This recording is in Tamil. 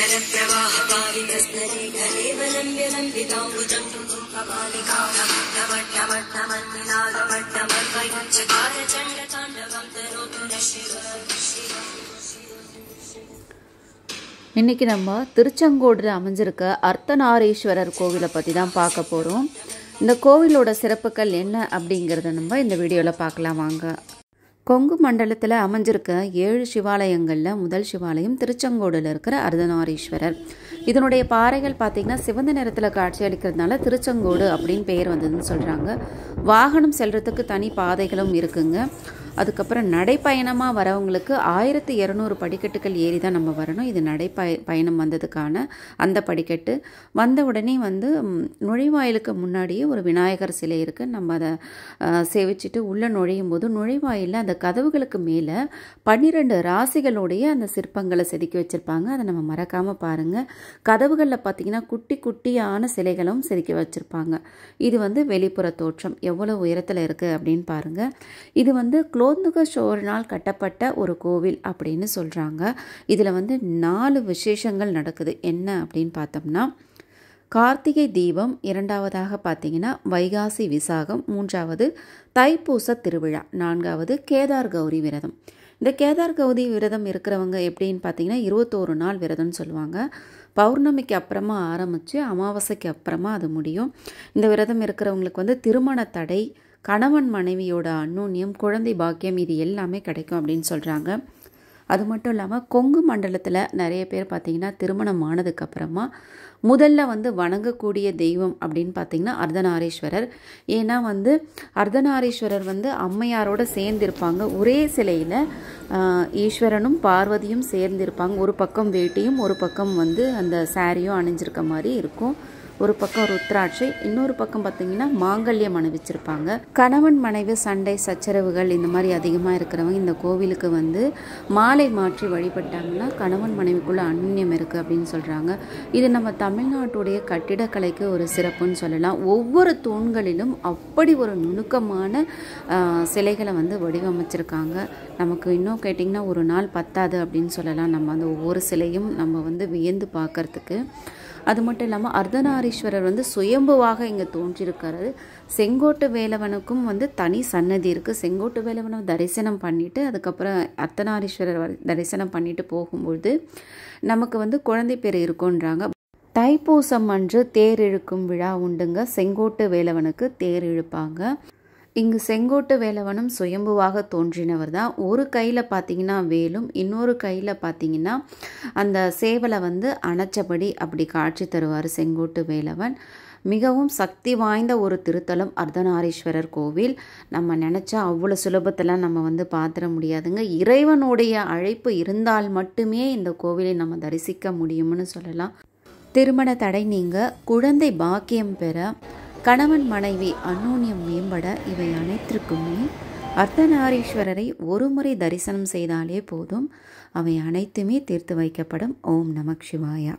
இன்னைக்கு நம்ம திருச்செங்கோடுல அமைஞ்சிருக்க அர்த்தநாரீஸ்வரர் கோவிலை பற்றி தான் பார்க்க போகிறோம். இந்த கோவிலோட சிறப்புகள் என்ன அப்படிங்கிறத நம்ம இந்த வீடியோவில் பார்க்கலாம் வாங்க. கொங்கு மண்டலத்தில் அமைஞ்சிருக்க 7 சிவாலயங்களில் முதல் சிவாலயம் திருச்செங்கோடில் இருக்கிற அர்த்தநாரீஸ்வரர். இதனுடைய பாறைகள் பார்த்திங்கன்னா சிவந்த நிறத்தில் காட்சி அளிக்கிறதுனால திருச்செங்கோடு அப்படின்னு பெயர் வந்ததுன்னு சொல்கிறாங்க. வாகனம் செல்றதுக்கு தனி பாதைகளும் இருக்குங்க. அதுக்கப்புறம் நடைப்பயணமாக வரவங்களுக்கு 1200 படிக்கட்டுகள் ஏறி தான் நம்ம வரணும். இது பயணம் வந்ததுக்கான அந்த படிக்கட்டு. வந்த உடனே நுழைவாயிலுக்கு முன்னாடியே ஒரு விநாயகர் சிலை இருக்குது. நம்ம அதை சேவிச்சுட்டு உள்ளே நுழையும் போது நுழைவாயிலில் அந்த கதவுகளுக்கு மேலே 12 ராசிகளுடைய அந்த சிற்பங்களை செதுக்கி வச்சுருப்பாங்க. அதை நம்ம மறக்காமல் பாருங்கள். கதவுகளில் பார்த்திங்கன்னா குட்டி குட்டியான சிலைகளும் செதுக்கி வச்சுருப்பாங்க. இது வெளிப்புற தோற்றம் எவ்வளோ உயரத்தில் இருக்குது அப்படின்னு பாருங்கள். இது குலோத்துங்க சோழனால் கட்டப்பட்ட ஒரு கோவில் அப்படின்னு சொல்கிறாங்க. இதில் 4 விசேஷங்கள் நடக்குது. என்ன அப்படின்னு பார்த்தோம்னா, கார்த்திகை தீபம், 2வதாக பார்த்தீங்கன்னா வைகாசி விசாகம், 3வது தைப்பூச திருவிழா, 4வது கேதார் கௌரி விரதம். இந்த கேதார் கௌரி விரதம் இருக்கிறவங்க எப்படின்னு பார்த்தீங்கன்னா 21 நாள் விரதம்னு சொல்லுவாங்க. பௌர்ணமிக்கு அப்புறமா ஆரம்பித்து அமாவாசைக்கு அப்புறமா அது முடியும். இந்த விரதம் இருக்கிறவங்களுக்கு திருமண தடை, கணவன் மனைவியோட அந்யோன்யம், குழந்தை பாக்கியம் இது எல்லாமே கிடைக்கும் அப்படின்னு சொல்கிறாங்க. அது மட்டும் இல்லாமல் கொங்கு மண்டலத்தில் நிறைய பேர் பார்த்திங்கன்னா திருமணம் ஆனதுக்கப்புறமா முதல்ல வணங்கக்கூடிய தெய்வம் அப்படின்னு பார்த்திங்கன்னா அர்த்தநாரீஸ்வரர். ஏன்னா அர்த்தநாரீஸ்வரர் அம்மையாரோட சேர்ந்திருப்பாங்க. ஒரே சிலையில் ஈஸ்வரனும் பார்வதியும் சேர்ந்திருப்பாங்க. ஒரு பக்கம் வேட்டியும் ஒரு பக்கம் அந்த சாரியும் அணிஞ்சிருக்க மாதிரி இருக்கும். ஒரு பக்கம் ருத்ராட்சை, இன்னொரு பக்கம் பார்த்தீங்கன்னா மாங்கல்யம் அணிவிச்சிருப்பாங்க. கணவன் மனைவி சண்டை சச்சரவுகள் இந்த மாதிரி அதிகமாக இருக்கிறவங்க இந்த கோவிலுக்கு மாலை மாற்றி வழிபட்டாங்கன்னா கணவன் மனைவிக்குள்ள அந்நியம் இருக்குது அப்படின்னு சொல்கிறாங்க. இது நம்ம தமிழ்நாட்டுடைய கட்டிடக்கலைக்கு ஒரு சிறப்புன்னு சொல்லலாம். ஒவ்வொரு தூண்களிலும் அப்படி ஒரு நுணுக்கமான சிலைகளை வடிவமைச்சிருக்காங்க. நமக்கு இன்னும் கேட்டிங்கன்னா ஒரு நாள் பத்தாது அப்படின்னு சொல்லலாம். நம்ம ஒவ்வொரு சிலையும் நம்ம வியந்து பார்க்கறதுக்கு. அது மட்டும் இல்லாமல் அர்த்தநாரீஸ்வரர் சுயம்புவாக இங்கே தோன்றியிருக்கிறது. செங்கோட்டு வேலவனுக்கும் தனி சன்னதி இருக்குது. செங்கோட்டு வேலவனை தரிசனம் பண்ணிவிட்டு அதுக்கப்புறம் அர்த்தநாரீஸ்வரர் தரிசனம் பண்ணிட்டு போகும்பொழுது நமக்கு குழந்தை பேர் இருக்குன்றாங்க. தைப்பூசம் அன்று தேர் இழுக்கும் விழா உண்டுங்க. செங்கோட்டு வேலவனுக்கு தேர் இழுப்பாங்க. இங்கு செங்கோட்டு வேலவனும் சுயம்புவாக தோன்றினவர் தான். ஒரு கையில் பார்த்தீங்கன்னா வேலும், இன்னொரு கையில் பார்த்தீங்கன்னா அந்த சேவலை அணைச்சபடி அப்படி காட்சி தருவார் செங்கோட்டு வேலவன். மிகவும் சக்தி வாய்ந்த ஒரு திருத்தலம் அர்த்தநாரீஸ்வரர் கோவில். நம்ம நினச்சா அவ்வளோ சுலபத்தில் நம்ம பார்த்துட முடியாதுங்க. இறைவனுடைய அழைப்பு இருந்தால் மட்டுமே இந்த கோவிலை நம்ம தரிசிக்க முடியும்னு சொல்லலாம். திருமண தடை நீங்க, குழந்தை பாக்கியம் பெற, கணவன் மனைவி அந்யோன்யம் மேம்பட இவை அனைத்திற்குமே அர்த்தநாரீஸ்வரரை ஒரு முறை தரிசனம் செய்தாலே போதும். அவை அனைத்துமே தீர்த்து வைக்கப்படும். ஓம் நமக் சிவாயா.